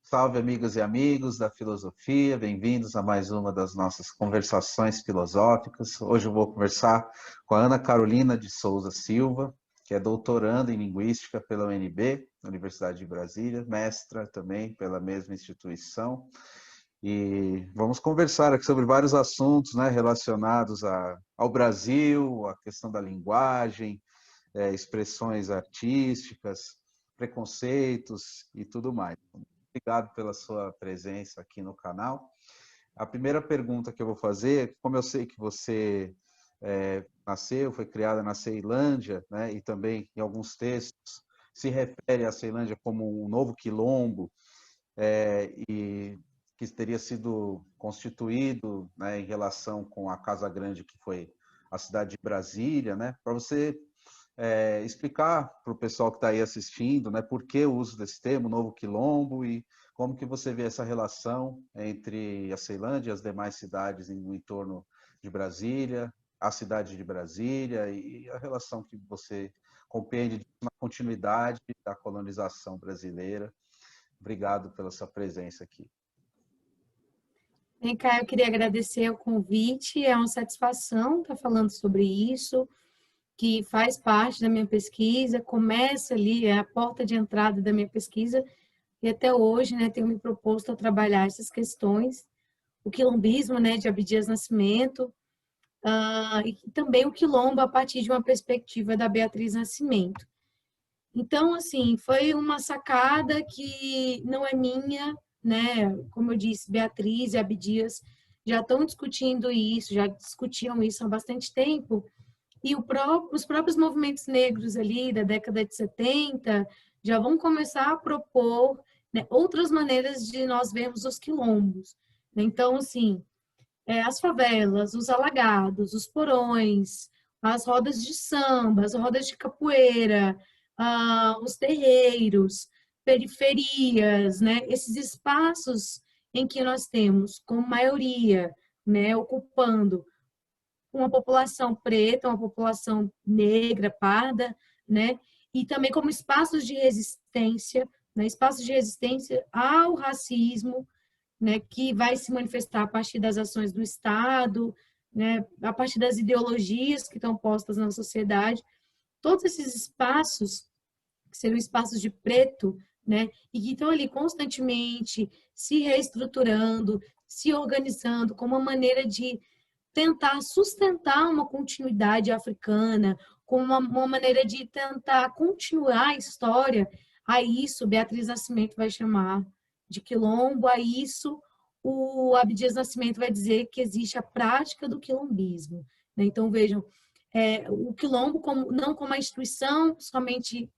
Salve, amigas e amigos da filosofia, bem-vindos a mais uma das nossas conversações filosóficas. Hoje eu vou conversar com a Ana Carolina de Souza Silva, que é doutoranda em Linguística pela UNB, Universidade de Brasília, mestra também pela mesma instituição. E vamos conversar aqui sobre vários assuntos, né, relacionados ao Brasil, a questão da linguagem, expressões artísticas, preconceitos e tudo mais. Obrigado pela sua presença aqui no canal. A primeira pergunta que eu vou fazer, como eu sei que você foi criada na Ceilândia, né, e também em alguns textos se refere à Ceilândia como um novo quilombo, e que teria sido constituído, né, em relação com a Casa Grande, que foi a cidade de Brasília, né, para você explicar para o pessoal que está aí assistindo, né, por que o uso desse termo, novo quilombo, e como que você vê essa relação entre a Ceilândia e as demais cidades no entorno de Brasília, a cidade de Brasília, e a relação que você compreende na continuidade da colonização brasileira. Obrigado pela sua presença aqui. Vem cá, eu queria agradecer o convite, é uma satisfação estar falando sobre isso, que faz parte da minha pesquisa, começa ali, é a porta de entrada da minha pesquisa, e até hoje, né, tenho me proposto a trabalhar essas questões, o quilombismo, né, de Abdias Nascimento, e também o quilombo a partir de uma perspectiva da Beatriz Nascimento. Então, assim, foi uma sacada que não é minha, né? Como eu disse, Beatriz e Abdias já estão discutindo isso, já discutiam isso há bastante tempo, e os próprios movimentos negros ali da década de 70 já vão começar a propor, né, outras maneiras de nós vermos os quilombos. Então, assim, as favelas, os alagados, os porões, as rodas de samba, as rodas de capoeira, os terreiros, periferias, né? Esses espaços em que nós temos, com maioria, né, ocupando uma população preta, uma população negra, parda, né? E também como espaços de resistência, né? Espaços de resistência ao racismo, né, que vai se manifestar a partir das ações do Estado, né, a partir das ideologias que estão postas na sociedade. Todos esses espaços, que seriam espaços de preto, né, e que estão ali constantemente se reestruturando, se organizando como uma maneira de tentar sustentar uma continuidade africana, como uma maneira de tentar continuar a história. A isso, Beatriz Nascimento vai chamar de quilombo, a isso o Abdias Nascimento vai dizer que existe a prática do quilombismo. Né? Então, vejam, o quilombo não como a instituição, somente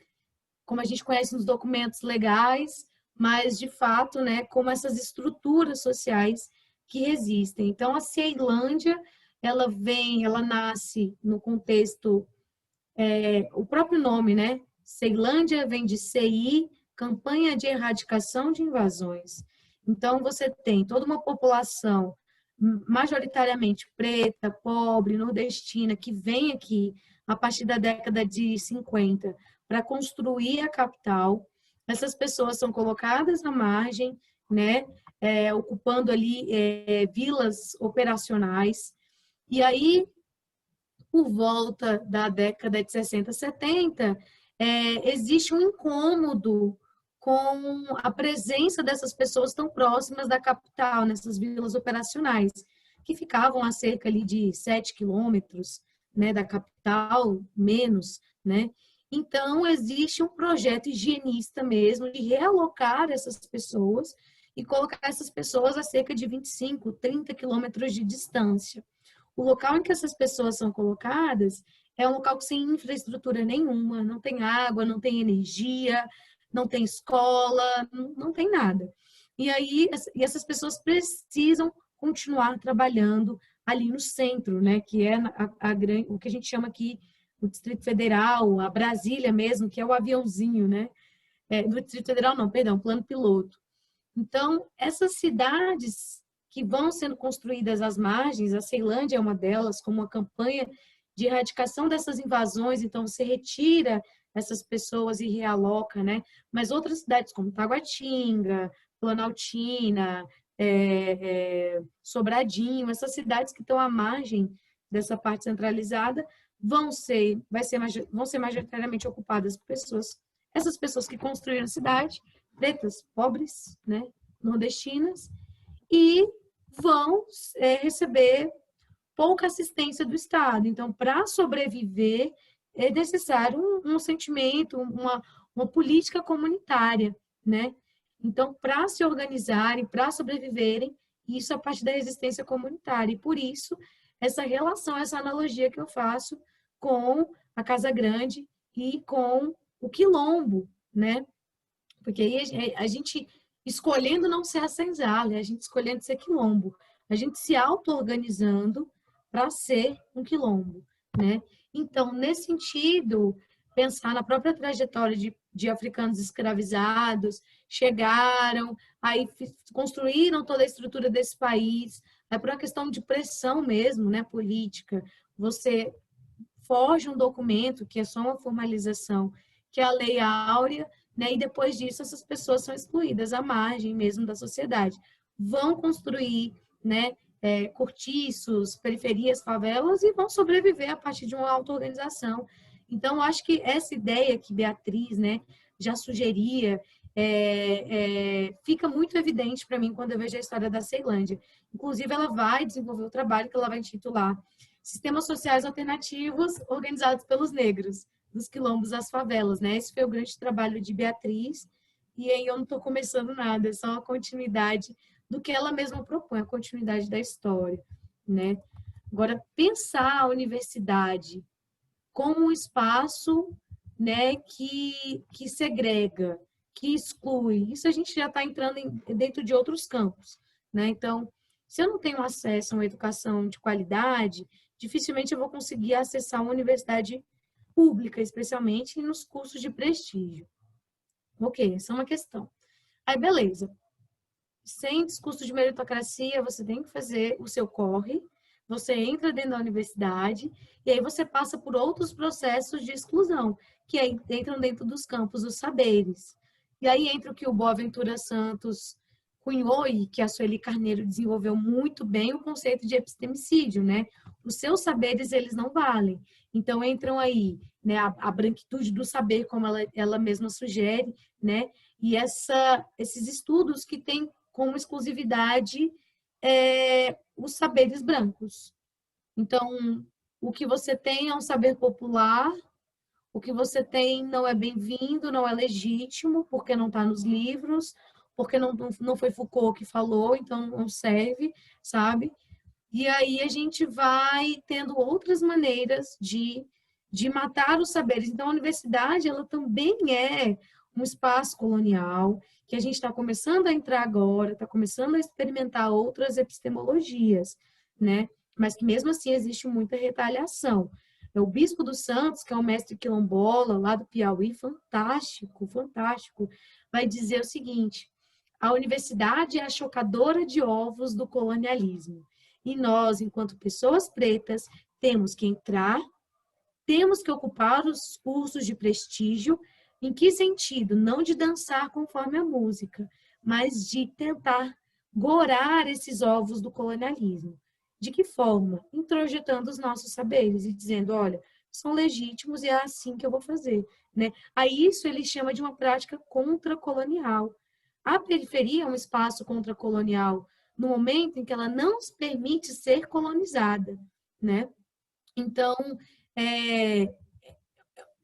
como a gente conhece nos documentos legais, mas, de fato, né, como essas estruturas sociais que resistem. Então, a Ceilândia, ela nasce no contexto, o próprio nome, né? Ceilândia vem de CI, Campanha de Erradicação de Invasões. Então, você tem toda uma população majoritariamente preta, pobre, nordestina, que vem aqui a partir da década de 50 para construir a capital. Essas pessoas são colocadas à margem, né, ocupando ali vilas operacionais. E aí, por volta da década de 60, 70, existe um incômodo com a presença dessas pessoas tão próximas da capital, nessas vilas operacionais, que ficavam a cerca ali de 7 quilômetros, né, da capital, menos, né? Então, existe um projeto higienista mesmo de realocar essas pessoas e colocar essas pessoas a cerca de 25, 30 quilômetros de distância. O local em que essas pessoas são colocadas é um local sem infraestrutura nenhuma, não tem água, não tem energia, não tem escola, não tem nada. E aí, essas pessoas precisam continuar trabalhando ali no centro, né, que é o que a gente chama aqui o Distrito Federal, a Brasília mesmo, que é o aviãozinho, né? Do Distrito Federal não, perdão, plano piloto. Então, essas cidades que vão sendo construídas às margens, a Ceilândia é uma delas, como uma campanha de erradicação dessas invasões, então você retira essas pessoas e realoca, né? Mas outras cidades como Taguatinga, Planaltina, Sobradinho, essas cidades que estão à margem dessa parte centralizada vão ser majoritariamente ocupadas por pessoas, essas pessoas que construíram a cidade, pretas, pobres, né, nordestinas, e vão receber pouca assistência do Estado. Então, para sobreviver, é necessário um sentimento, uma política comunitária, né? Então, para se organizarem, para sobreviverem, isso é a parte da resistência comunitária. E por isso, essa relação, essa analogia que eu faço com a Casa Grande e com o quilombo, né? Porque aí a gente escolhendo não ser a senzala, a gente escolhendo ser quilombo, a gente se auto-organizando para ser um quilombo, né? Então, nesse sentido, pensar na própria trajetória de africanos escravizados, chegaram, aí construíram toda a estrutura desse país, é por uma questão de pressão mesmo, né, política. Você forja um documento que é só uma formalização, que é a Lei Áurea, né? E depois disso essas pessoas são excluídas à margem mesmo da sociedade. Vão construir, né, cortiços, periferias, favelas e vão sobreviver a partir de uma auto-organização. Então, acho que essa ideia que Beatriz, né, já sugeria, fica muito evidente para mim quando eu vejo a história da Ceilândia. Inclusive, ela vai desenvolver o trabalho que ela vai intitular Sistemas Sociais Alternativos Organizados pelos Negros, dos quilombos às favelas, né? Esse foi o grande trabalho de Beatriz, e aí eu não estou começando nada, é só uma continuidade do que ela mesma propõe, a continuidade da história, né? Agora, pensar a universidade como um espaço, né, que segrega, que exclui, isso a gente já está entrando dentro de outros campos, né? Então, se eu não tenho acesso a uma educação de qualidade, dificilmente eu vou conseguir acessar uma universidade pública, especialmente nos cursos de prestígio. Ok, essa é uma questão. Aí, beleza. Sem discurso de meritocracia, você tem que fazer o seu corre, você entra dentro da universidade, e aí você passa por outros processos de exclusão, que aí entram dentro dos campos dos saberes. E aí entra o que o Boaventura Santos cunhou e que a Sueli Carneiro desenvolveu muito bem, o conceito de epistemicídio, né? Os seus saberes, eles não valem. Então, entram aí, né, a branquitude do saber, como ela mesma sugere, né? E esses estudos que têm como exclusividade os saberes brancos. Então, o que você tem é um saber popular, o que você tem não é bem-vindo, não é legítimo, porque não está nos livros, porque não foi Foucault que falou, então não serve, sabe? E aí a gente vai tendo outras maneiras de matar os saberes. Então, a universidade, ela também é um espaço colonial, que a gente está começando a entrar agora, está começando a experimentar outras epistemologias, né? Mas que mesmo assim existe muita retaliação. O Bispo dos Santos, que é um mestre quilombola lá do Piauí, fantástico, fantástico, vai dizer o seguinte: a universidade é a chocadora de ovos do colonialismo. E nós, enquanto pessoas pretas, temos que entrar, temos que ocupar os cursos de prestígio. Em que sentido? Não de dançar conforme a música, mas de tentar gorar esses ovos do colonialismo. De que forma? Introjetando os nossos saberes e dizendo, olha, são legítimos e é assim que eu vou fazer, né? Aí isso ele chama de uma prática contracolonial. A periferia é um espaço contracolonial no momento em que ela não se permite ser colonizada, né? Então, é,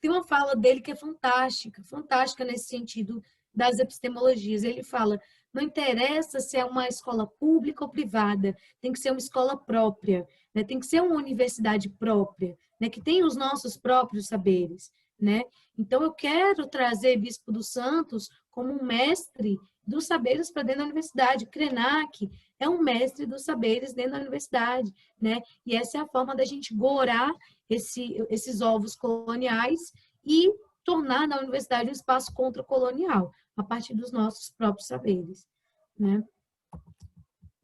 tem uma fala dele que é fantástica, fantástica nesse sentido das epistemologias. Ele fala, não interessa se é uma escola pública ou privada, tem que ser uma escola própria, né? Tem que ser uma universidade própria, né? Que tem os nossos próprios saberes, né? Então, eu quero trazer Bispo dos Santos como um mestre dos saberes para dentro da universidade. Krenak é um mestre dos saberes dentro da universidade, né? E essa é a forma da gente gorar esses ovos coloniais e tornar na universidade um espaço contracolonial, a partir dos nossos próprios saberes, né?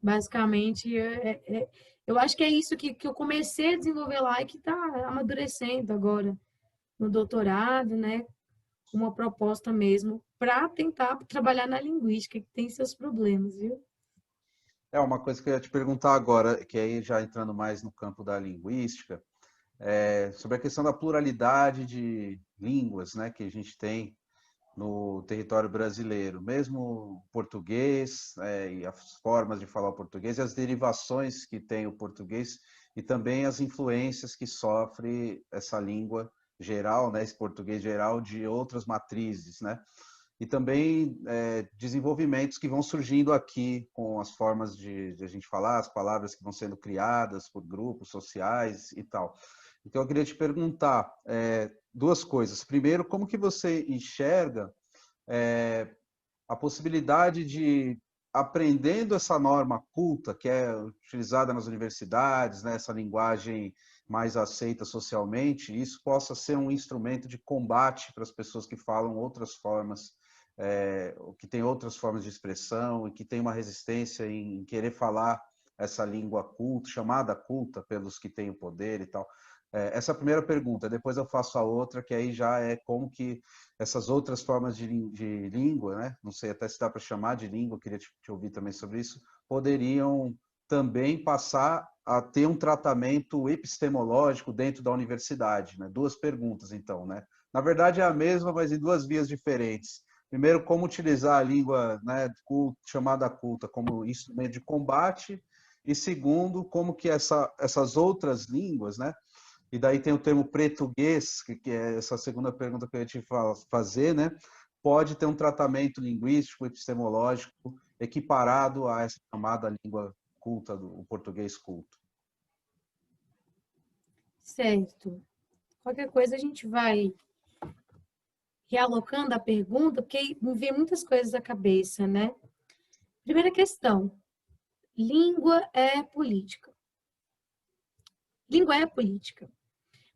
Basicamente, eu acho que é isso que eu comecei a desenvolver lá e que está amadurecendo agora no doutorado, né? Uma proposta mesmo para tentar trabalhar na linguística, que tem seus problemas, viu? É uma coisa que eu ia te perguntar agora, que aí já entrando mais no campo da linguística, sobre a questão da pluralidade de línguas, né, que a gente tem no território brasileiro, mesmo o português, e as formas de falar o português e as derivações que tem o português e também as influências que sofre essa língua geral, né, esse português geral de outras matrizes, né? E também desenvolvimentos que vão surgindo aqui com as formas de a gente falar, as palavras que vão sendo criadas por grupos sociais e tal. Então, eu queria te perguntar duas coisas. Primeiro, como que você enxerga a possibilidade de, aprendendo essa norma culta, que é utilizada nas universidades, né, essa linguagem mais aceita socialmente, isso possa ser um instrumento de combate para as pessoas que falam outras formas, que têm outras formas de expressão e que têm uma resistência em querer falar essa língua culta, chamada culta pelos que têm o poder e tal. Essa é a primeira pergunta, depois eu faço a outra, que aí já é como que essas outras formas de língua, né? Não sei até se dá para chamar de língua, queria te ouvir também sobre isso, poderiam também passar a ter um tratamento epistemológico dentro da universidade, né? Duas perguntas, então, né? Na verdade é a mesma, mas em duas vias diferentes. Primeiro, como utilizar a língua, né, chamada culta como instrumento de combate, e segundo, como que essas outras línguas, né? E daí tem o termo português, que é essa segunda pergunta que eu ia te fazer, né? Pode ter um tratamento linguístico, epistemológico, equiparado a essa chamada língua culta, o português culto. Certo. Qualquer coisa a gente vai realocando a pergunta, porque me vem muitas coisas à cabeça, né? Primeira questão: língua é política. Língua é política.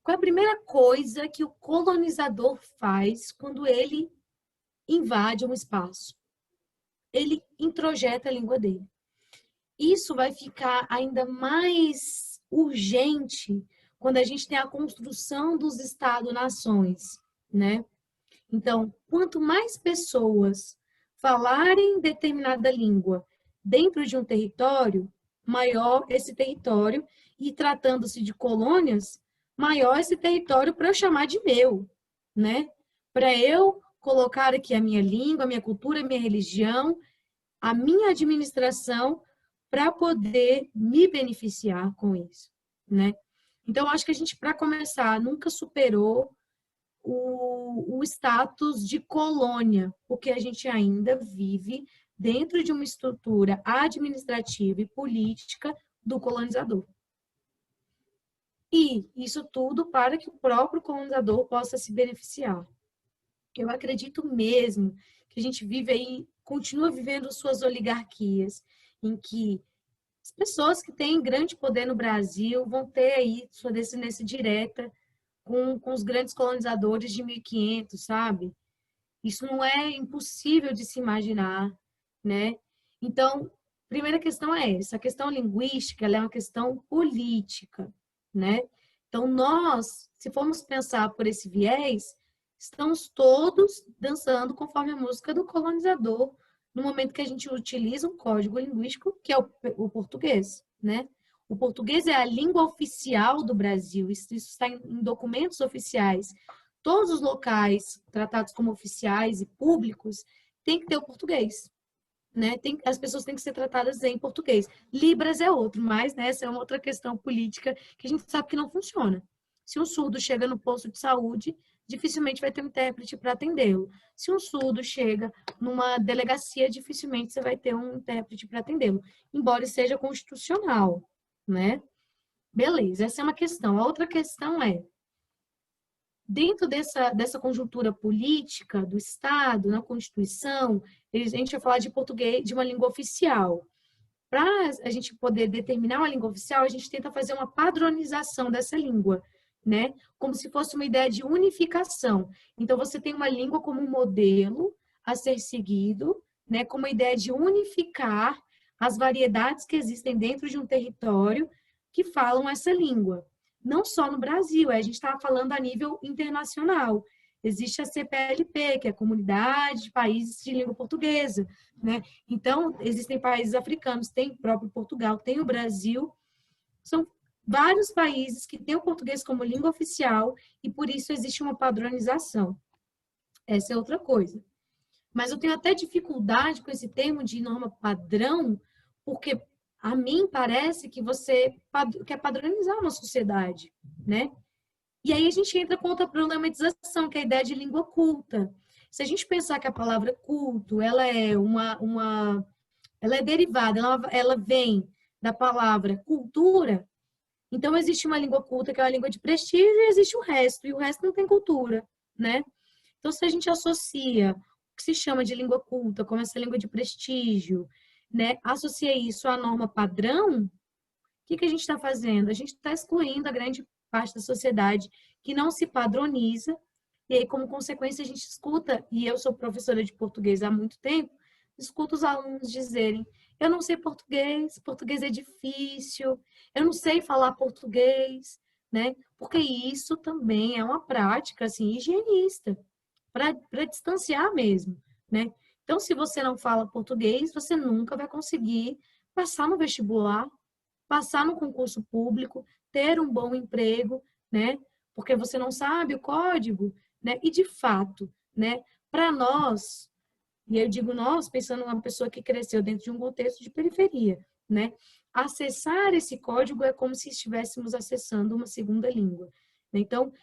Qual é a primeira coisa que o colonizador faz quando ele invade um espaço? Ele introjeta a língua dele. Isso vai ficar ainda mais urgente quando a gente tem a construção dos Estados-nações, né? Então, quanto mais pessoas falarem determinada língua dentro de um território, maior esse território, e tratando-se de colônias, maior esse território para eu chamar de meu, né? Para eu colocar aqui a minha língua, a minha cultura, a minha religião, a minha administração, para poder me beneficiar com isso, né? Então, acho que a gente, para começar, nunca superou o status de colônia, porque a gente ainda vive dentro de uma estrutura administrativa e política do colonizador. E isso tudo para que o próprio colonizador possa se beneficiar. Eu acredito mesmo que a gente vive aí, continua vivendo suas oligarquias, em que as pessoas que têm grande poder no Brasil vão ter aí sua descendência direta com os grandes colonizadores de 1500, sabe? Isso não é impossível de se imaginar, né? Então, primeira questão é essa, a questão linguística, ela é uma questão política, né? Então, nós, se formos pensar por esse viés, estamos todos dançando conforme a música do colonizador, no momento que a gente utiliza um código linguístico, que é o português, né? O português é a língua oficial do Brasil, isso está em documentos oficiais. Todos os locais tratados como oficiais e públicos têm que ter o português, né? As pessoas têm que ser tratadas em português. Libras é outro, mas né, essa é uma outra questão política que a gente sabe que não funciona. Se um surdo chega no posto de saúde, dificilmente vai ter um intérprete para atendê-lo. Se um surdo chega numa delegacia, dificilmente você vai ter um intérprete para atendê-lo, embora seja constitucional, né? Beleza, essa é uma questão. A outra questão é, dentro dessa conjuntura política do Estado, na Constituição, a gente vai falar de português, de uma língua oficial. Para a gente poder determinar uma língua oficial, a gente tenta fazer uma padronização dessa língua, né? Como se fosse uma ideia de unificação. Então, você tem uma língua como um modelo a ser seguido, né? Como uma ideia de unificar as variedades que existem dentro de um território que falam essa língua. Não só no Brasil, a gente está falando a nível internacional. existe a CPLP, que é a Comunidade de Países de Língua Portuguesa, né? Então, existem países africanos, tem o próprio Portugal, tem o Brasil, são vários países que têm o português como língua oficial e por isso existe uma padronização. Essa é outra coisa. Mas eu tenho até dificuldade com esse termo de norma padrão, porque a mim parece que você quer padronizar uma sociedade, né? E aí a gente entra com outra problematização, que é a ideia de língua culta. Se a gente pensar que a palavra culto, ela é ela é derivada, ela vem da palavra cultura, então existe uma língua culta que é uma língua de prestígio e existe o resto, e o resto não tem cultura, né? Então se a gente associa o que se chama de língua culta como essa língua de prestígio, né, associa isso à norma padrão, o que a gente está fazendo? A gente está excluindo a grande parte da sociedade que não se padroniza, e aí, como consequência, a gente escuta, e eu sou professora de português há muito tempo, escuto os alunos dizerem: eu não sei português, português é difícil, eu não sei falar português, né? Porque isso também é uma prática, assim, higienista, para distanciar mesmo, né? Então, se você não fala português, você nunca vai conseguir passar no vestibular, passar no concurso público, ter um bom emprego, né? Porque você não sabe o código, né? E de fato, né? Para nós, e eu digo nós, pensando numa pessoa que cresceu dentro de um contexto de periferia, né? Acessar esse código é como se estivéssemos acessando uma segunda língua. Então,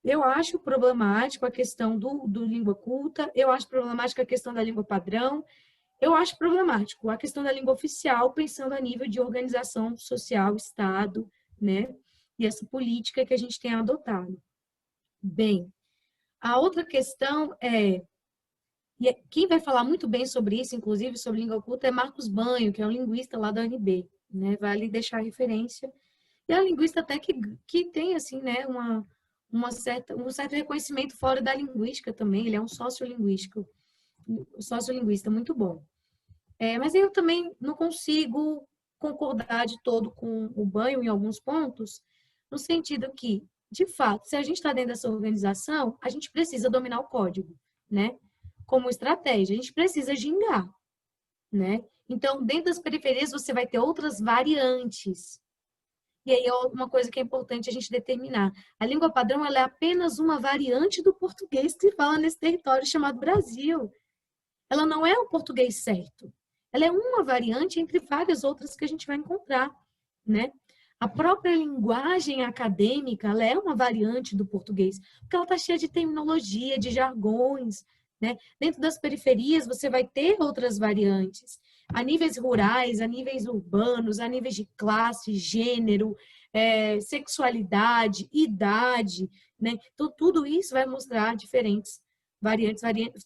eu acho problemático a questão do língua culta, eu acho problemática a questão da língua padrão, eu acho problemático a questão da língua oficial, pensando a nível de organização social, Estado, né? E essa política que a gente tem adotado. Bem, a outra questão quem vai falar muito bem sobre isso, inclusive sobre língua culta, é Marcos Banho, que é um linguista lá da UNB, né? Vale deixar a referência. E é um linguista até que tem, assim, né, um certo reconhecimento fora da linguística também, ele é um sociolinguista muito bom. Mas eu também não consigo concordar de todo com o Banho em alguns pontos, no sentido que, de fato, se a gente está dentro dessa organização, a gente precisa dominar o código, né? Como estratégia, a gente precisa gingar, né? Então, dentro das periferias, você vai ter outras variantes. E aí é uma coisa que é importante a gente determinar. A língua padrão ela é apenas uma variante do português que se fala nesse território chamado Brasil. Ela não é o português certo. Ela é uma variante entre várias outras que a gente vai encontrar, né? A própria linguagem acadêmica, ela é uma variante do português, porque ela está cheia de terminologia, de jargões, né? Dentro das periferias, você vai ter outras variantes, a níveis rurais, a níveis urbanos, a níveis de classe, gênero, sexualidade, idade, né? Então, tudo isso vai mostrar diferentes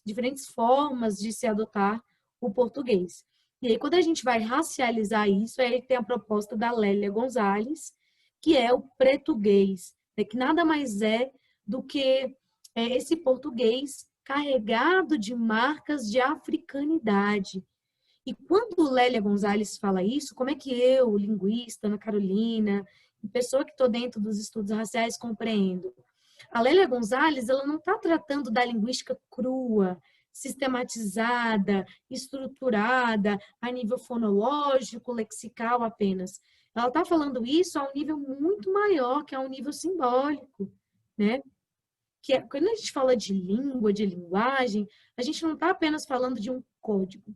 diferentes formas de se adotar o português. E aí, quando a gente vai racializar isso, aí tem a proposta da Lélia Gonzalez, que é o pretuguês, né? Que nada mais é do que esse português carregado de marcas de africanidade. E quando Lélia Gonzalez fala isso, como é que eu, linguista, Ana Carolina, pessoa que estou dentro dos estudos raciais, compreendo? A Lélia Gonzalez, ela não está tratando da linguística crua, sistematizada, estruturada, a nível fonológico, lexical apenas. Ela está falando isso a um nível muito maior, que é um nível simbólico, né? Quando a gente fala de língua, de linguagem, a gente não está apenas falando de um código.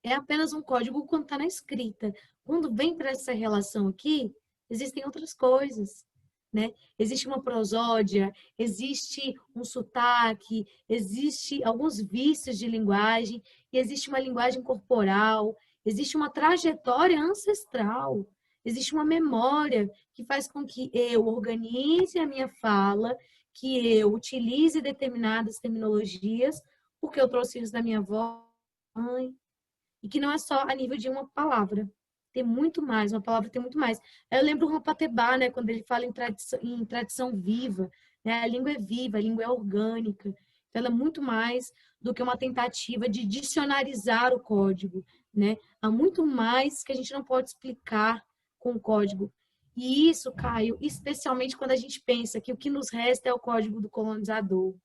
É apenas um código quando está na escrita. Quando vem para essa relação aqui, existem outras coisas, né? Existe uma prosódia, existe um sotaque, existe alguns vícios de linguagem, e existe uma linguagem corporal, existe uma trajetória ancestral, existe uma memória que faz com que eu organize a minha fala, que eu utilize determinadas terminologias, porque eu trouxe isso da minha avó, mãe, e que não é só a nível de uma palavra. Tem muito mais, uma palavra tem muito mais. Eu lembro o Rampatebá, né, quando ele fala em tradição viva, né, a língua é viva, a língua é orgânica. Então, ela é muito mais do que uma tentativa de dicionarizar o código, né? Há muito mais que a gente não pode explicar com o código. E isso, Caio, especialmente quando a gente pensa que o que nos resta é o código do colonizador.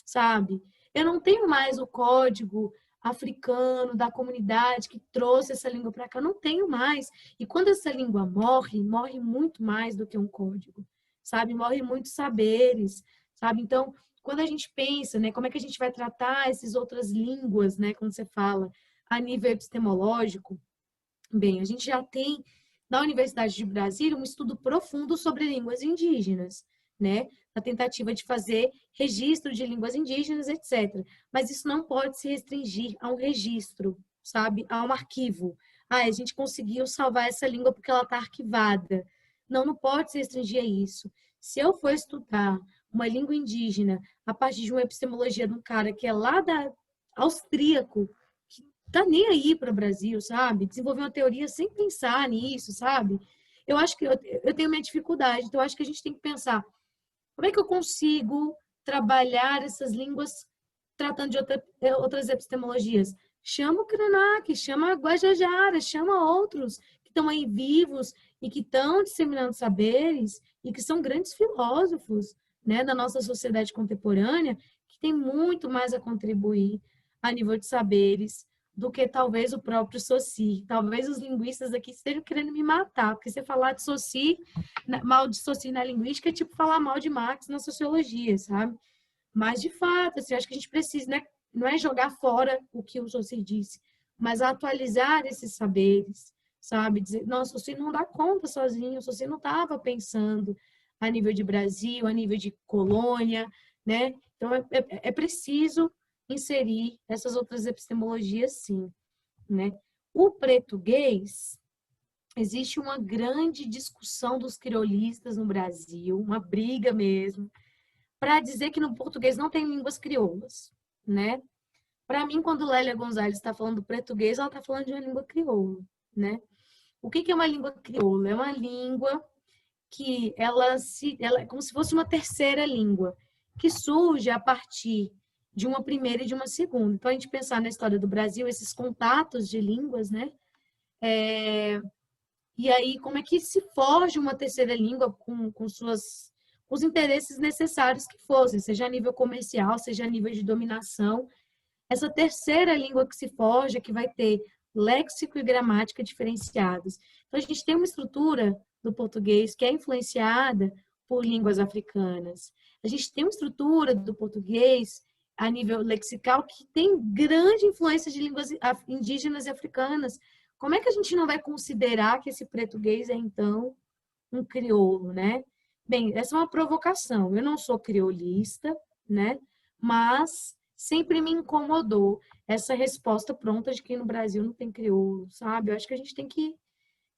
sabe? Eu não tenho mais o código africano da comunidade que trouxe essa língua para cá, eu não tenho mais. E quando essa língua morre, morre muito mais do que um código, sabe? Morre muitos saberes, sabe? Então, quando a gente pensa, né, como é que a gente vai tratar essas outras línguas, né, quando você fala a nível epistemológico, bem, a gente já tem na Universidade de Brasília um estudo profundo sobre línguas indígenas, né? Na tentativa de fazer registro de línguas indígenas, etc. Mas isso não pode se restringir a um registro, sabe? A um arquivo. Ah, a gente conseguiu salvar essa língua porque ela está arquivada. Não, não pode se restringir a isso. Se eu for estudar uma língua indígena a partir de uma epistemologia de um cara que é lá da austríaco, tá nem aí para o Brasil, sabe? Desenvolver uma teoria sem pensar nisso, sabe? Eu acho que eu tenho minha dificuldade, então eu acho que a gente tem que pensar como é que eu consigo trabalhar essas línguas tratando de outras epistemologias. Chama o Krenak, chama a Guajajara, chama outros que estão aí vivos e que estão disseminando saberes e que são grandes filósofos, né, da nossa sociedade contemporânea, que tem muito mais a contribuir a nível de saberes do que talvez o próprio Saussure. Talvez os linguistas aqui estejam querendo me matar, porque você falar de Saussure, mal de Saussure na linguística é tipo falar mal de Marx na sociologia, sabe? Mas, de fato, assim, acho que a gente precisa, né, não é jogar fora o que o Saussure disse, mas atualizar esses saberes, sabe? Dizer, não, o Saussure não dá conta sozinho, o Saussure não estava pensando a nível de Brasil, a nível de colônia, né? Então, é preciso inserir essas outras epistemologias, sim, né? O português, existe uma grande discussão dos crioulistas no Brasil, uma briga mesmo, para dizer que no português não tem línguas crioulas, né? Para mim, quando Lélia Gonzalez está falando do português, ela está falando de uma língua crioula, né? O que é uma língua crioula? É uma língua que ela é como se fosse uma terceira língua, que surge a partir de uma primeira e de uma segunda. Então, a gente pensar na história do Brasil, esses contatos de línguas, né? E aí, como é que se forja uma terceira língua com os interesses necessários que fossem, seja a nível comercial, seja a nível de dominação. Essa terceira língua que se forja, que vai ter léxico e gramática diferenciados. Então, a gente tem uma estrutura do português que é influenciada por línguas africanas. A gente tem uma estrutura do português a nível lexical que tem grande influência de línguas indígenas e africanas. Como é que a gente não vai considerar que esse português é, então, um crioulo, né? Bem, essa é uma provocação. Eu não sou criolista, né? Mas sempre me incomodou essa resposta pronta de que no Brasil não tem crioulo, sabe? Eu acho que a gente tem que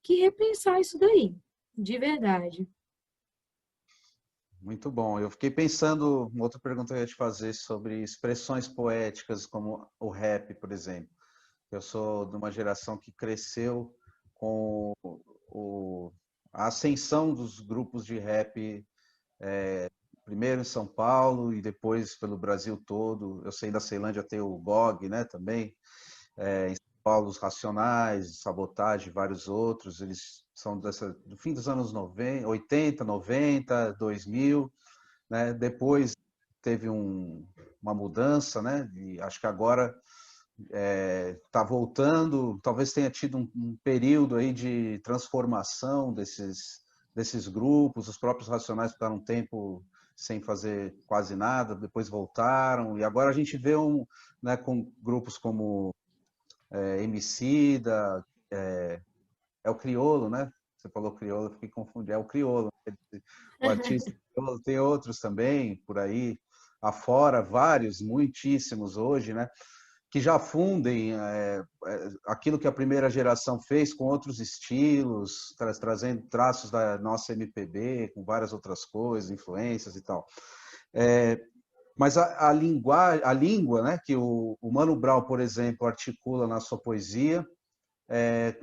repensar isso daí, de verdade. Muito bom. Eu fiquei pensando, uma outra pergunta que eu ia te fazer sobre expressões poéticas como o rap, por exemplo. Eu sou de uma geração que cresceu com a ascensão dos grupos de rap, primeiro em São Paulo e depois pelo Brasil todo. Eu sei da Ceilândia tem o GOG, né, também. Em São Paulo, os Racionais, Sabotagem, vários outros. Eles são do fim dos anos 90, 80, 90, 2000, né? Depois teve uma mudança, né? E acho que agora está voltando, talvez tenha tido um período aí de transformação desses grupos, os próprios Racionais ficaram um tempo sem fazer quase nada, depois voltaram, e agora a gente vê né, com grupos como Emicida, é o Criolo, né? Você falou Criolo, eu fiquei confundido, é o Criolo, o artista Criolo, tem outros também por aí, afora, vários, muitíssimos hoje, né? Que já fundem aquilo que a primeira geração fez com outros estilos, trazendo traços da nossa MPB, com várias outras coisas, influências e tal. Mas a língua, né, que o Mano Brown, por exemplo, articula na sua poesia,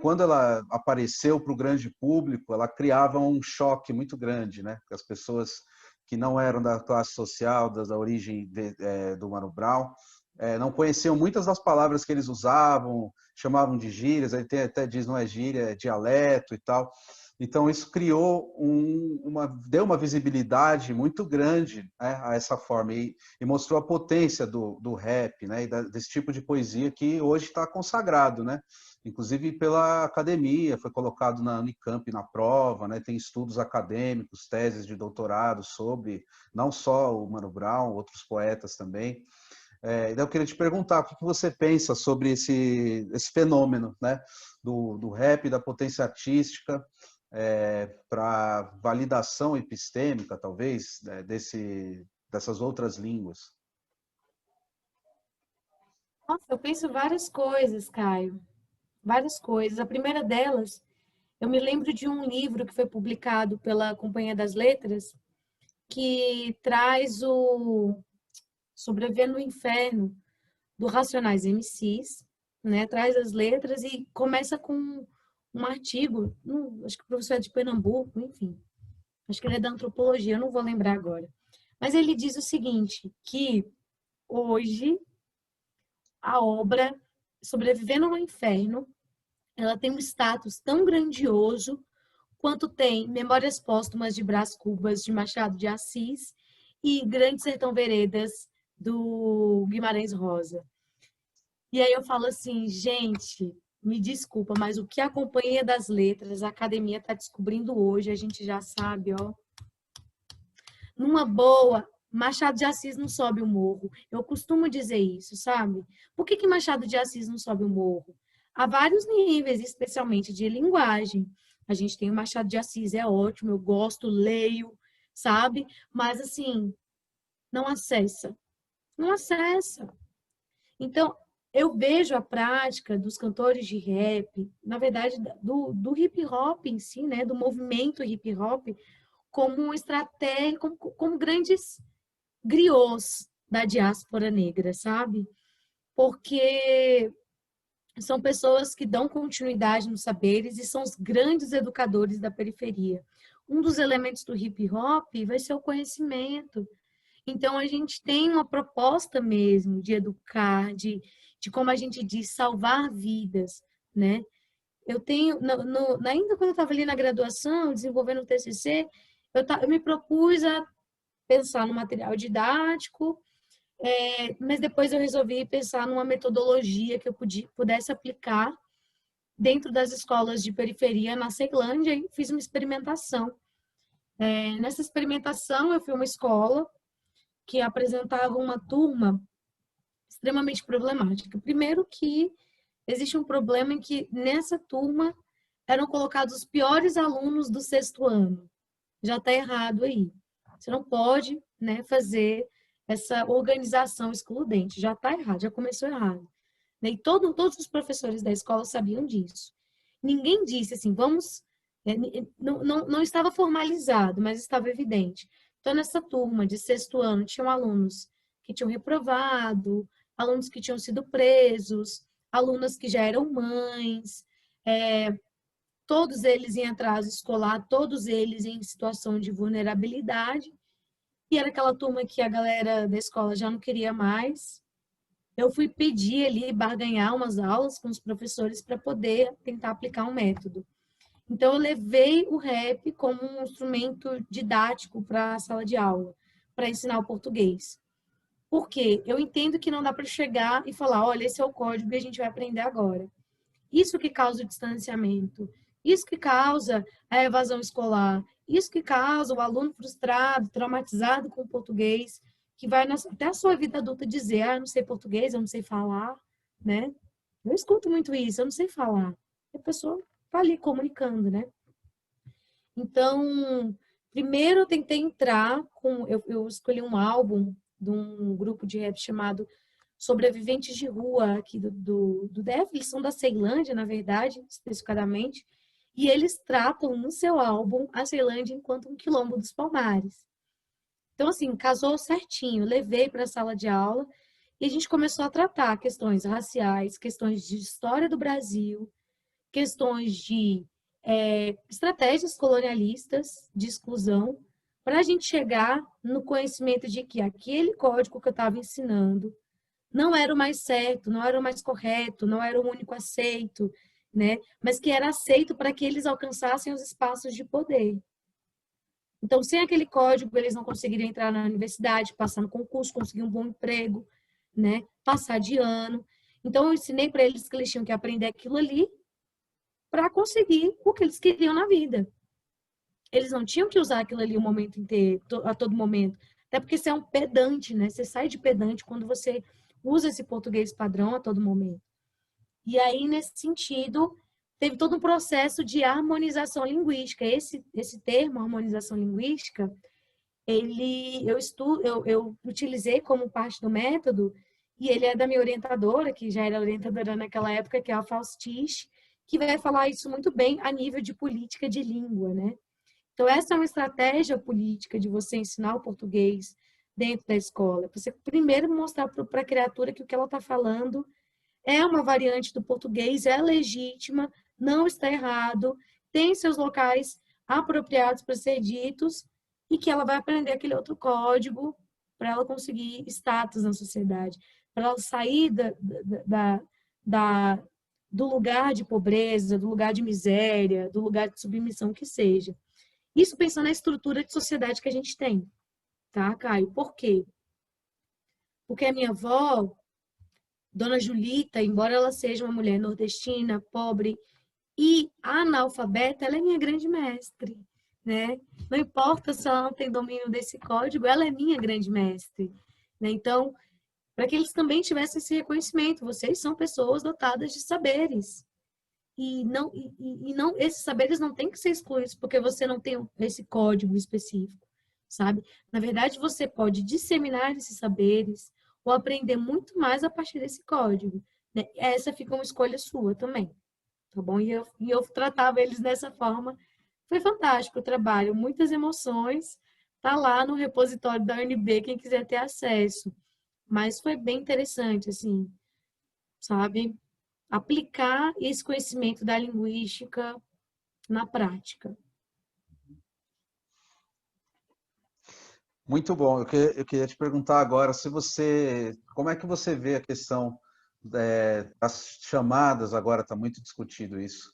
quando ela apareceu para o grande público, ela criava um choque muito grande, né? As pessoas que não eram da classe social, da origem do Mano Brown, não conheciam muitas das palavras que eles usavam, chamavam de gírias, aí até diz não é gíria, é dialeto e tal. Então, isso criou deu uma visibilidade muito grande, né, a essa forma e mostrou a potência do rap, né, e desse tipo de poesia que hoje está consagrado, né? Inclusive pela academia, foi colocado na Unicamp na prova, né? Tem estudos acadêmicos, teses de doutorado sobre não só o Mano Brown, outros poetas também. Então eu queria te perguntar o que você pensa sobre esse fenômeno, né? Do rap, da potência artística, para validação epistêmica, talvez, né, dessas outras línguas. Nossa, eu penso várias coisas, Caio. Várias coisas. A primeira delas, eu me lembro de um livro que foi publicado pela Companhia das Letras, que traz o Sobrevivendo no Inferno, do Racionais MCs, né? Traz as letras e começa com um artigo, acho que o professor é de Pernambuco, enfim. Acho que ele é da antropologia, eu não vou lembrar agora. Mas ele diz o seguinte, que hoje a obra Sobrevivendo no Inferno, ela tem um status tão grandioso quanto tem Memórias Póstumas de Brás Cubas, de Machado de Assis, e Grande Sertão Veredas, do Guimarães Rosa. E aí eu falo assim, gente, me desculpa, mas o que a Companhia das Letras, a academia está descobrindo hoje, a gente já sabe, ó. Numa boa, Machado de Assis não sobe o morro. Eu costumo dizer isso, sabe? Por que Machado de Assis não sobe o morro? Há vários níveis, especialmente de linguagem. A gente tem o Machado de Assis, é ótimo, eu gosto, leio, sabe? Mas assim, não acessa. Não acessa. Então, eu vejo a prática dos cantores de rap, na verdade, do hip hop em si, né? Do movimento hip hop, como estratégia, como grandes griots da diáspora negra, sabe? Porque são pessoas que dão continuidade nos saberes e são os grandes educadores da periferia. Um dos elementos do hip hop vai ser o conhecimento. Então, a gente tem uma proposta mesmo de educar, de como a gente diz, salvar vidas, né? Eu tenho, ainda quando eu estava ali na graduação, desenvolvendo o TCC, eu me propus a pensar no material didático, mas depois eu resolvi pensar numa metodologia que eu pudesse aplicar dentro das escolas de periferia na Ceilândia e fiz uma experimentação. Nessa experimentação, eu fui a uma escola que apresentava uma turma extremamente problemática. Primeiro que existe um problema em que nessa turma eram colocados os piores alunos do sexto ano. Já está errado aí. Você não pode, né, fazer essa organização excludente. Já está errado, já começou errado. E todos os professores da escola sabiam disso. Ninguém disse assim, vamos... não estava formalizado, mas estava evidente. Então, nessa turma de sexto ano, tinham alunos que tinham reprovado, alunos que tinham sido presos, alunas que já eram mães, todos eles em atraso escolar, todos eles em situação de vulnerabilidade. E era aquela turma que a galera da escola já não queria mais. Eu fui pedir ali, barganhar umas aulas com os professores para poder tentar aplicar um método. Então, eu levei o rap como um instrumento didático para a sala de aula, para ensinar o português. Por quê? Eu entendo que não dá para chegar e falar, olha, esse é o código e a gente vai aprender agora. Isso que causa o distanciamento, isso que causa a evasão escolar, isso que causa o aluno frustrado, traumatizado com o português, que vai até a sua vida adulta dizer, eu não sei português, eu não sei falar, né? Eu escuto muito isso, eu não sei falar. A pessoa está ali comunicando, né? Então, primeiro eu tentei entrar com... Eu escolhi um álbum de um grupo de rap chamado Sobreviventes de Rua, aqui do DF, eles são da Ceilândia, na verdade, especificadamente, e eles tratam no seu álbum a Ceilândia enquanto um quilombo dos Palmares. Então, assim, casou certinho, levei para a sala de aula e a gente começou a tratar questões raciais, questões de história do Brasil, questões de estratégias colonialistas de exclusão, para a gente chegar no conhecimento de que aquele código que eu estava ensinando não era o mais certo, não era o mais correto, não era o único aceito, né? Mas que era aceito para que eles alcançassem os espaços de poder. Então, sem aquele código, eles não conseguiriam entrar na universidade, passar no concurso, conseguir um bom emprego, né? Passar de ano. Então, eu ensinei para eles que eles tinham que aprender aquilo ali para conseguir o que eles queriam na vida. Eles não tinham que usar aquilo ali o momento inteiro, a todo momento. Até porque você é um pedante, né? Você sai de pedante quando você usa esse português padrão a todo momento. E aí, nesse sentido, teve todo um processo de harmonização linguística. Esse termo, harmonização linguística, eu utilizei como parte do método, e ele é da minha orientadora, que já era orientadora naquela época, que é a Faustich, que vai falar isso muito bem a nível de política de língua, né? Então, essa é uma estratégia política de você ensinar o português dentro da escola. Você primeiro mostrar para a criatura que o que ela está falando é uma variante do português, é legítima, não está errado, tem seus locais apropriados para ser ditos e que ela vai aprender aquele outro código para ela conseguir status na sociedade, para ela sair da, do lugar de pobreza, do lugar de miséria, do lugar de submissão que seja. Isso pensando na estrutura de sociedade que a gente tem, tá, Caio? Por quê? Porque a minha avó, Dona Julita, embora ela seja uma mulher nordestina, pobre e analfabeta, ela é minha grande mestre, né? Não importa se ela não tem domínio desse código, ela é minha grande mestre, né? Então, para que eles também tivessem esse reconhecimento, vocês são pessoas dotadas de saberes. E não esses saberes não têm que ser excluídos porque você não tem esse código específico, sabe? Na verdade, você pode disseminar esses saberes ou aprender muito mais a partir desse código, né? Essa fica uma escolha sua também, tá bom? E eu tratava eles dessa forma. Foi fantástico o trabalho, muitas emoções. Tá lá no repositório da UNB, quem quiser ter acesso. Mas foi bem interessante, assim, sabe? Aplicar esse conhecimento da linguística na prática. Muito bom. Eu queria te perguntar agora se você, como é que você vê a questão das chamadas, agora está muito discutido isso,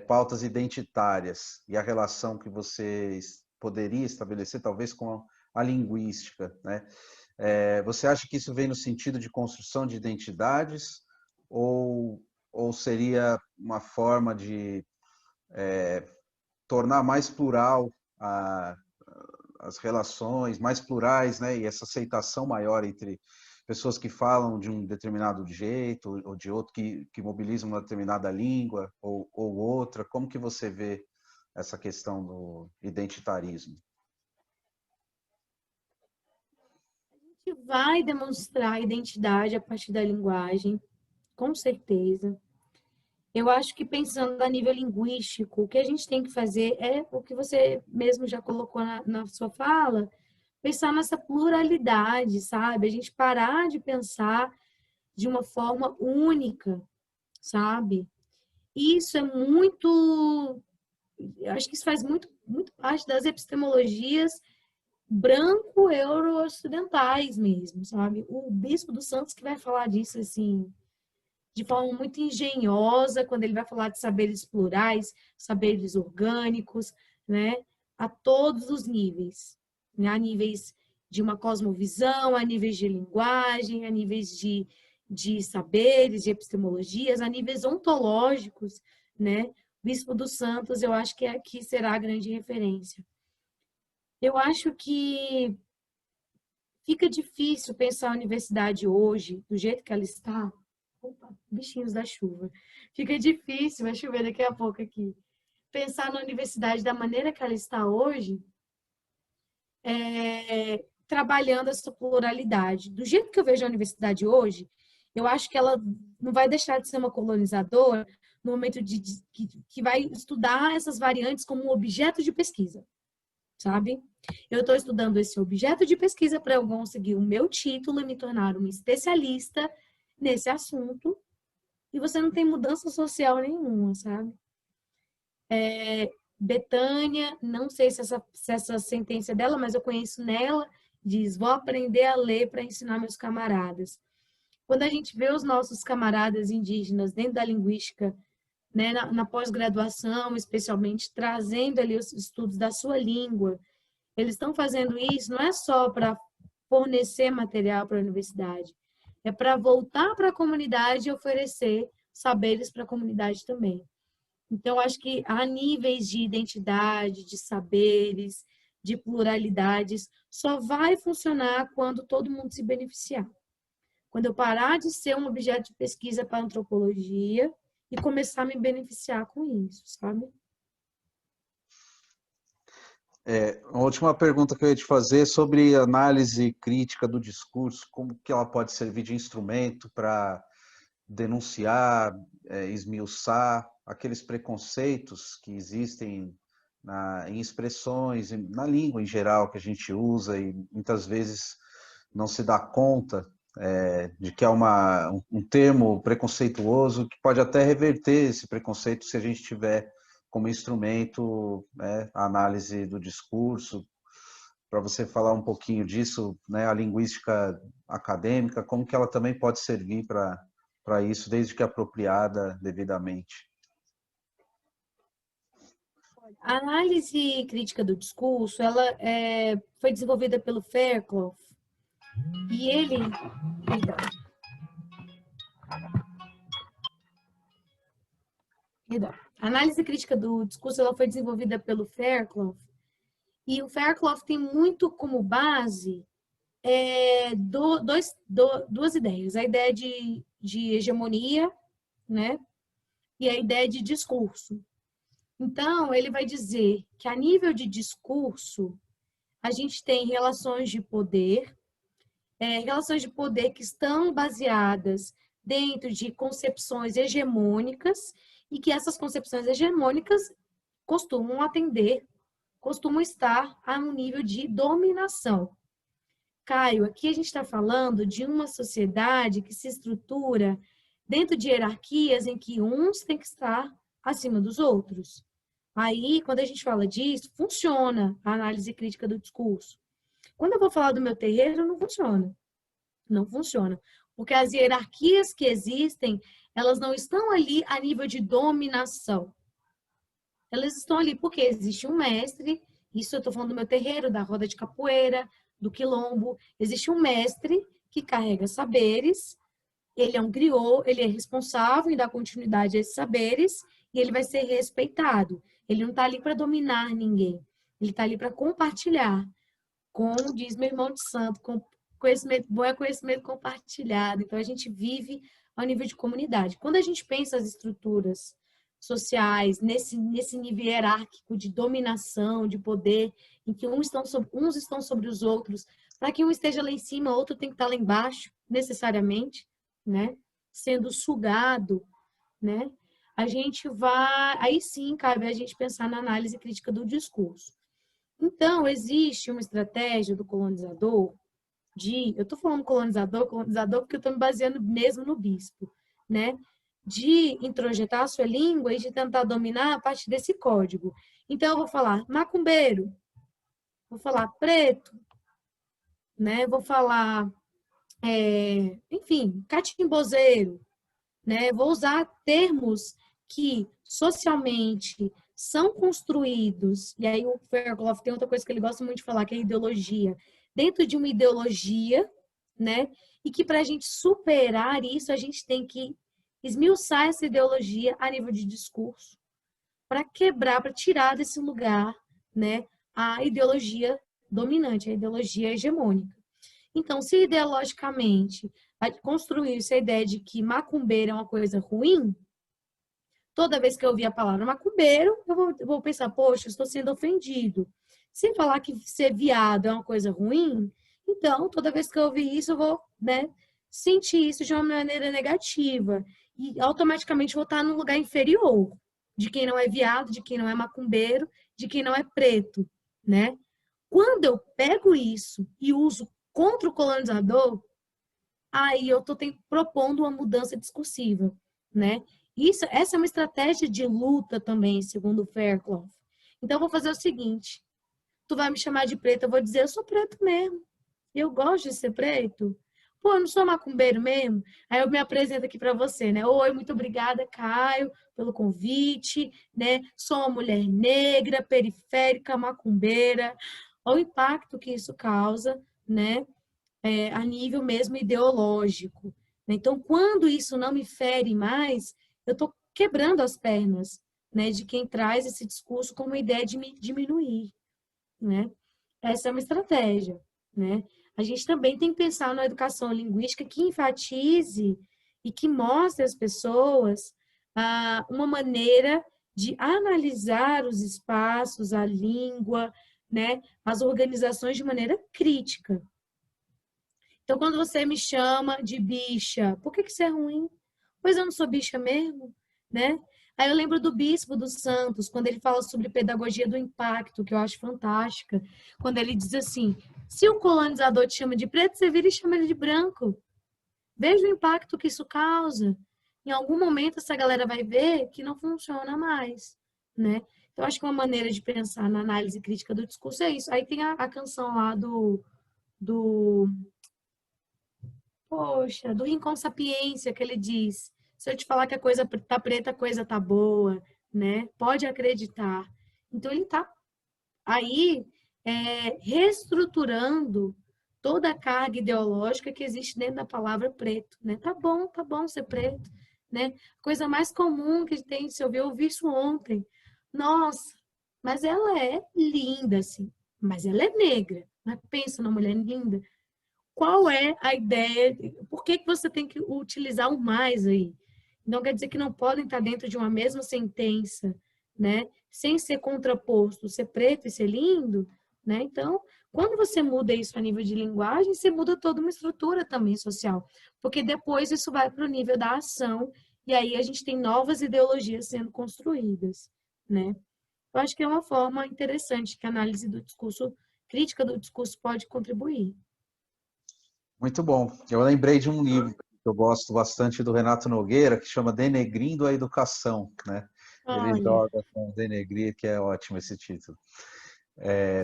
pautas identitárias e a relação que você poderia estabelecer, talvez, com a linguística, né? Você acha que isso vem no sentido de construção de identidades ou seria uma forma de tornar mais plural as relações, mais plurais, né? E essa aceitação maior entre pessoas que falam de um determinado jeito ou de outro, que mobilizam uma determinada língua ou outra? Como que você vê essa questão do identitarismo? A gente vai demonstrar a identidade a partir da linguagem, com certeza. Eu acho que pensando a nível linguístico, o que a gente tem que fazer é o que você mesmo já colocou na sua fala, pensar nessa pluralidade, sabe? A gente parar de pensar de uma forma única, sabe? Isso é muito, eu acho que isso faz muito parte das epistemologias branco-euro-ocidentais mesmo, sabe? O Bispo dos Santos que vai falar disso, assim, de forma muito engenhosa, quando ele vai falar de saberes plurais, saberes orgânicos, né? A todos os níveis, né? A níveis de uma cosmovisão, a níveis de linguagem, a níveis de saberes, de epistemologias, a níveis ontológicos, né? Bispo dos Santos, eu acho que aqui será a grande referência. Eu acho que fica difícil pensar a universidade hoje, do jeito que ela está. Opa, bichinhos da chuva. Fica difícil, vai chover daqui a pouco aqui. Pensar na universidade da maneira que ela está hoje, trabalhando essa pluralidade. Do jeito que eu vejo a universidade hoje, eu acho que ela não vai deixar de ser uma colonizadora no momento que vai estudar essas variantes como um objeto de pesquisa, sabe? Eu estou estudando esse objeto de pesquisa para eu conseguir o meu título e me tornar uma especialista nesse assunto, e você não tem mudança social nenhuma, sabe? Betânia, não sei se essa sentença é dela, mas eu conheço nela, diz: vou aprender a ler para ensinar meus camaradas. Quando a gente vê os nossos camaradas indígenas dentro da linguística, né, na pós-graduação, especialmente, trazendo ali os estudos da sua língua, eles estão fazendo isso não é só para fornecer material para a universidade, é para voltar para a comunidade e oferecer saberes para a comunidade também. Então, acho que há níveis de identidade, de saberes, de pluralidades, só vai funcionar quando todo mundo se beneficiar. Quando eu parar de ser um objeto de pesquisa para a antropologia e começar a me beneficiar com isso, sabe? A última pergunta que eu ia te fazer é sobre análise crítica do discurso, como que ela pode servir de instrumento para denunciar, esmiuçar aqueles preconceitos que existem em expressões, na língua em geral que a gente usa e muitas vezes não se dá conta de que é um termo preconceituoso que pode até reverter esse preconceito se a gente tiver como instrumento, né, a análise do discurso. Para você falar um pouquinho disso, né, a linguística acadêmica, como que ela também pode servir para isso, desde que apropriada devidamente. A análise crítica do discurso, ela foi desenvolvida pelo Fairclough e ele... Perdão. A análise crítica do discurso, ela foi desenvolvida pelo Fairclough e o Fairclough tem muito como base duas ideias. A ideia de hegemonia, né? E a ideia de discurso. Então, ele vai dizer que a nível de discurso, a gente tem relações de poder que estão baseadas dentro de concepções hegemônicas e que essas concepções hegemônicas costumam estar a um nível de dominação. Caio, aqui a gente está falando de uma sociedade que se estrutura dentro de hierarquias em que uns têm que estar acima dos outros. Aí, quando a gente fala disso, funciona a análise crítica do discurso. Quando eu vou falar do meu terreiro, não funciona. Não funciona. Porque as hierarquias que existem, elas não estão ali a nível de dominação. Elas estão ali porque existe um mestre, isso eu estou falando do meu terreiro, da roda de capoeira, do quilombo. Existe um mestre que carrega saberes, ele é um griot, ele é responsável em dar continuidade a esses saberes e ele vai ser respeitado. Ele não está ali para dominar ninguém, ele está ali para compartilhar. Como diz meu irmão de santo, conhecimento bom é conhecimento compartilhado. Então, a gente vive ao nível de comunidade. Quando a gente pensa as estruturas sociais, nesse nível hierárquico de dominação, de poder, em que uns estão sobre os outros, para que um esteja lá em cima, outro tem que estar lá embaixo, necessariamente, né? Sendo sugado, né? A gente vai... Aí sim, cabe a gente pensar na análise crítica do discurso. Então, existe uma estratégia do colonizador eu estou falando colonizador porque eu estou me baseando mesmo no bispo, né? De introjetar a sua língua e de tentar dominar a partir desse código. Então, eu vou falar macumbeiro, vou falar preto, né? Vou falar, enfim, catimbozeiro, né? Vou usar termos que socialmente são construídos, e aí o Fairclough tem outra coisa que ele gosta muito de falar, que é ideologia, dentro de uma ideologia, né? E que para a gente superar isso, a gente tem que esmiuçar essa ideologia a nível de discurso, para quebrar, para tirar desse lugar, né? A ideologia dominante, a ideologia hegemônica. Então, se ideologicamente construir-se a ideia de que macumbeiro é uma coisa ruim, toda vez que eu ouvir a palavra macumbeiro, eu vou pensar, poxa, eu estou sendo ofendido. Se falar que ser viado é uma coisa ruim, então, toda vez que eu ouvir isso, eu vou, né, sentir isso de uma maneira negativa. E automaticamente vou estar num lugar inferior de quem não é viado, de quem não é macumbeiro, de quem não é preto, né? Quando eu pego isso e uso contra o colonizador, aí eu estou propondo uma mudança discursiva, né? Essa é uma estratégia de luta também, segundo o Fairclough. Então, eu vou fazer o seguinte, tu vai me chamar de preto, eu vou dizer, eu sou preto mesmo, eu gosto de ser preto. Pô, eu não sou macumbeiro mesmo? Aí eu me apresento aqui para você, né? Oi, muito obrigada, Caio, pelo convite, né? Sou uma mulher negra, periférica, macumbeira. Olha o impacto que isso causa, né? A nível mesmo ideológico. Né? Então, quando isso não me fere mais, eu estou quebrando as pernas, né? De quem traz esse discurso como ideia de me diminuir, né? Essa é uma estratégia, né? A gente também tem que pensar na educação linguística que enfatize e que mostre às pessoas uma maneira de analisar os espaços, a língua, né? As organizações de maneira crítica. Então, quando você me chama de bicha, por que isso é ruim? Pois eu não sou bicha mesmo, né? Aí eu lembro do Bispo dos Santos, quando ele fala sobre pedagogia do impacto, que eu acho fantástica, quando ele diz assim: se o colonizador te chama de preto, você vira e chama ele de branco. Veja o impacto que isso causa. Em algum momento essa galera vai ver que não funciona mais, né? Então acho que uma maneira de pensar na análise crítica do discurso é isso. Aí tem a canção lá do Poxa, do Rincon Sapiência, que ele diz: se eu te falar que a coisa tá preta, a coisa tá boa, né? Pode acreditar. Então, ele tá aí reestruturando toda a carga ideológica que existe dentro da palavra preto, né? Tá bom ser preto, né? Coisa mais comum que tem, se eu ouvi isso ontem. Nossa, mas ela é linda, assim. Mas ela é negra. Mas pensa numa mulher linda. Qual é a ideia? Por que você tem que utilizar o mais aí? Não quer dizer que não podem estar dentro de uma mesma sentença, né? Sem ser contraposto, ser preto e ser lindo, né? Então, quando você muda isso a nível de linguagem, você muda toda uma estrutura também social, porque depois isso vai para o nível da ação e aí a gente tem novas ideologias sendo construídas, né? Eu acho que é uma forma interessante que a análise do discurso, crítica do discurso pode contribuir. Muito bom. Eu lembrei de um livro que eu gosto bastante do Renato Nogueira, que chama Denegrindo a Educação, né? Ele Olha, joga com denegrir, que é ótimo esse título.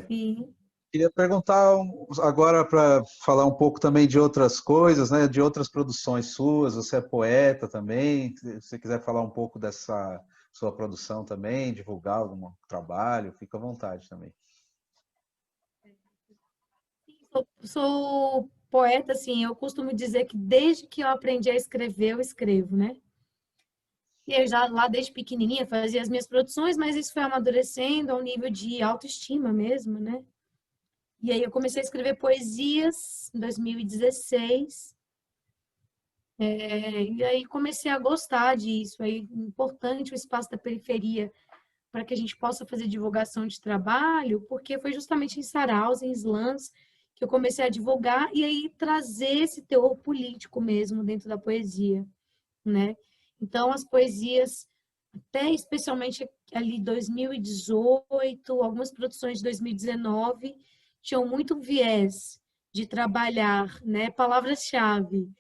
sim. Queria perguntar agora para falar um pouco também de outras coisas, né? De outras produções suas. Você é poeta também. Se você quiser falar um pouco dessa sua produção também, divulgar algum trabalho, fica à vontade também. Sou poeta, assim, eu costumo dizer que desde que eu aprendi a escrever, eu escrevo, né? E eu já lá desde pequenininha fazia as minhas produções, mas isso foi amadurecendo ao nível de autoestima mesmo, né? E aí eu comecei a escrever poesias em 2016, e aí comecei a gostar disso. Aí importante o espaço da periferia para que a gente possa fazer divulgação de trabalho, porque foi justamente em saraus, em slams, que eu comecei a divulgar e aí trazer esse teor político mesmo dentro da poesia, né? Então, as poesias, até especialmente ali 2018, algumas produções de 2019, tinham muito viés de trabalhar, né, palavras-chave,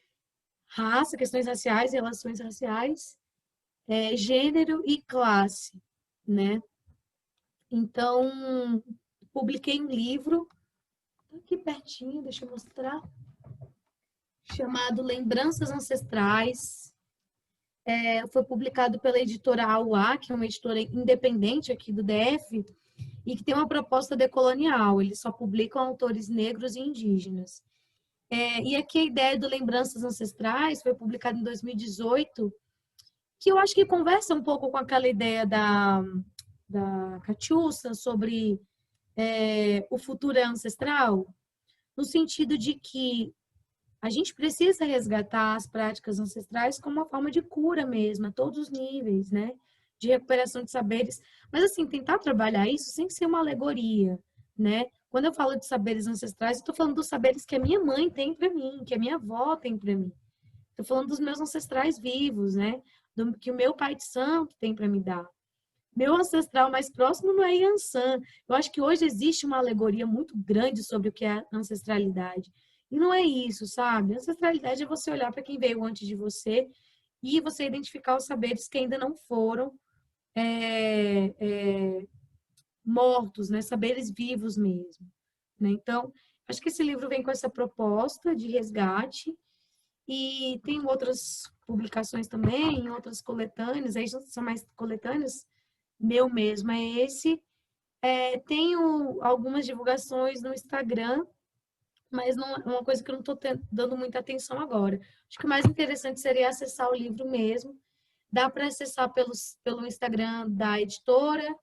raça, questões raciais, relações raciais, gênero e classe, né? Então, publiquei um livro, tá aqui pertinho, deixa eu mostrar, chamado Lembranças Ancestrais. Foi publicado pela editora Auá, que é uma editora independente aqui do DF, e que tem uma proposta decolonial. Eles só publicam autores negros e indígenas. E aqui a ideia do Lembranças Ancestrais foi publicado em 2018, que eu acho que conversa um pouco com aquela ideia da Catiúcia sobre o futuro é ancestral, no sentido de que a gente precisa resgatar as práticas ancestrais como uma forma de cura mesmo, a todos os níveis, né? De recuperação de saberes. Mas, assim, tentar trabalhar isso sem ser uma alegoria, né? Quando eu falo de saberes ancestrais, eu estou falando dos saberes que a minha mãe tem para mim, que a minha avó tem para mim. Estou falando dos meus ancestrais vivos, né? Do que o meu pai de santo tem para me dar. Meu ancestral mais próximo não é Yansan. Eu acho que hoje existe uma alegoria muito grande sobre o que é ancestralidade. E não é isso, sabe? Ancestralidade é você olhar para quem veio antes de você e você identificar os saberes que ainda não foram mortos, né? Saberes vivos mesmo. Né? Então, Acho que esse livro vem com essa proposta de resgate, e tem outras publicações também, outras coletâneas, aí são mais coletâneas, meu mesmo é esse. Tenho algumas divulgações no Instagram, mas não é uma coisa que eu não estou dando muita atenção agora. Acho que o mais interessante seria acessar o livro mesmo. Dá para acessar pelo Instagram da editora,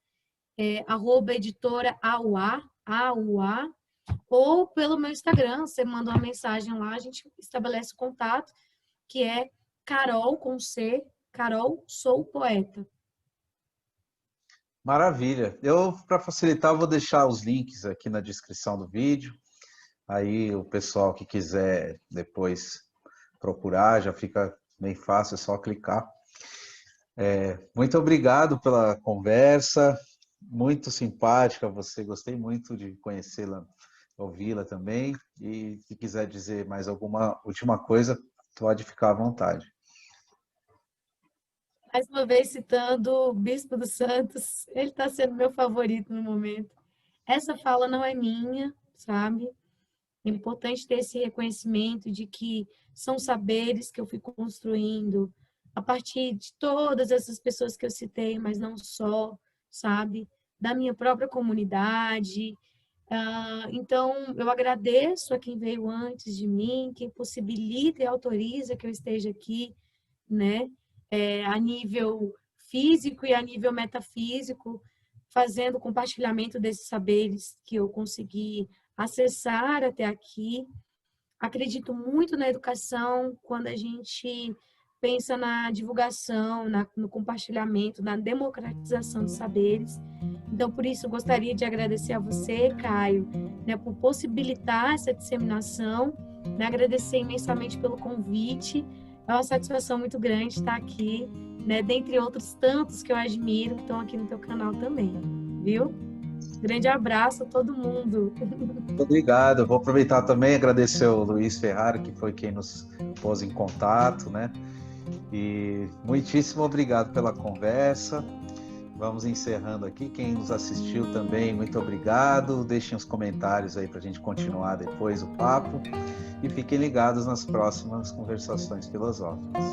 @editora AUA, ou pelo meu Instagram, você manda uma mensagem lá, a gente estabelece contato, que é Carol com C, Carol Sou Poeta. Maravilha. Para facilitar, eu vou deixar os links aqui na descrição do vídeo. Aí o pessoal que quiser depois procurar, já fica bem fácil, é só clicar. Muito obrigado pela conversa, muito simpática você, gostei muito de conhecê-la, ouvi-la também. E se quiser dizer mais alguma última coisa, pode ficar à vontade. Mais uma vez citando o Bispo dos Santos, ele está sendo meu favorito no momento. Essa fala não é minha, sabe? É importante ter esse reconhecimento de que são saberes que eu fui construindo a partir de todas essas pessoas que eu citei, mas não só, sabe? Da minha própria comunidade. Então, eu agradeço a quem veio antes de mim, quem possibilita e autoriza que eu esteja aqui, né? A nível físico e a nível metafísico, fazendo o compartilhamento desses saberes que eu consegui acessar até aqui. Acredito muito na educação quando a gente pensa na divulgação, no compartilhamento, na democratização dos saberes. Então, por isso, eu gostaria de agradecer a você, Caio, né, por possibilitar essa disseminação, né, agradecer imensamente pelo convite. É uma satisfação muito grande estar aqui, né, dentre outros tantos que eu admiro, que estão aqui no teu canal também, viu? Grande abraço a todo mundo. Muito obrigado. Eu vou aproveitar também e agradecer o Luiz Ferrari, que foi quem nos pôs em contato, né? E muitíssimo obrigado pela conversa. Vamos encerrando aqui. Quem nos assistiu também, muito obrigado. Deixem os comentários aí para a gente continuar depois o papo. E fiquem ligados nas próximas conversações filosóficas.